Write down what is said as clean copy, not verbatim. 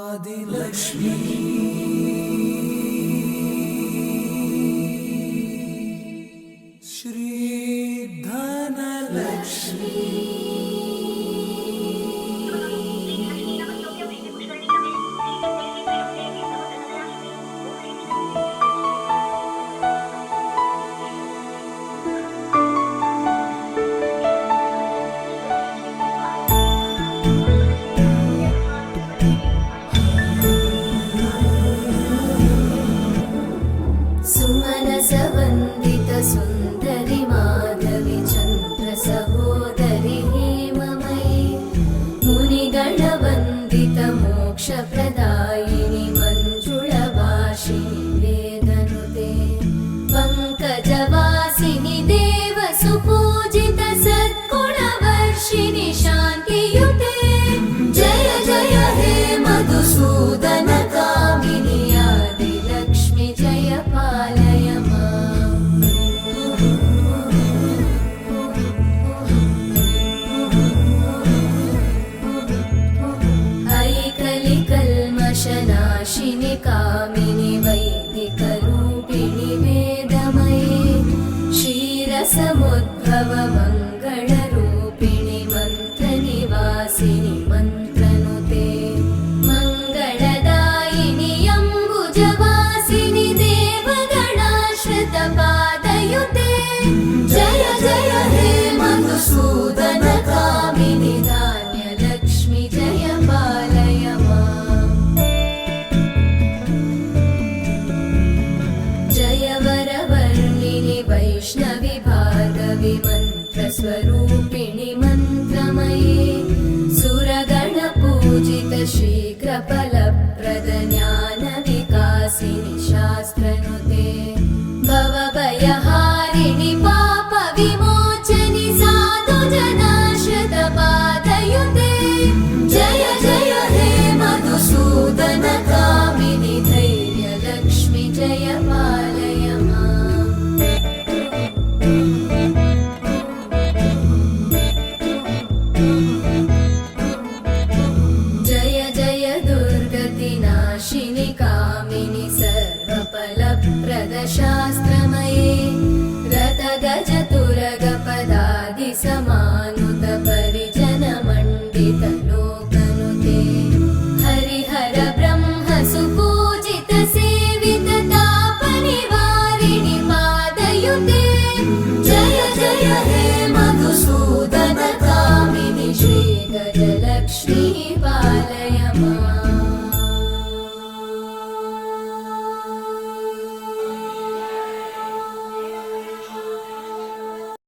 आदिलक्ष्मी श्री धनलक्ष्मी सुमनसवन्दित सुन्दरि माधवी चन्द्र सहोदरि हेममयी मुनिगणवन्दित मोक्षप्रदायिनि मञ्जुळभाषिणि वेदनुते पङ्कजवासिनि देवसुपूजित सद्गुणवर्षिणि शान्तियुते जय जय हे मधुसूदन कामिनि आदिलक्ष्मि जय पालय कल्मषनाशिनि कामिनि वैदिकरूपिणि वेदमये क्षीरसमुद्भव मङ्गलरूपिणि मन्त्रनिवासिनि मन्त्रनुते मङ्गलदायिनि अम्बुजवासिनि देवगणाश्रितपादयुते जय जय हे मधुसूदन कामिनि धान्यलक्ष्मि जय पालय वरवर्णिनि वैष्णवि भार्गवि मन्त्रस्वरूपिणि मन्त्रमये सुरगणपूजित शीघ्रफलप्रद ज्ञानविकासिनि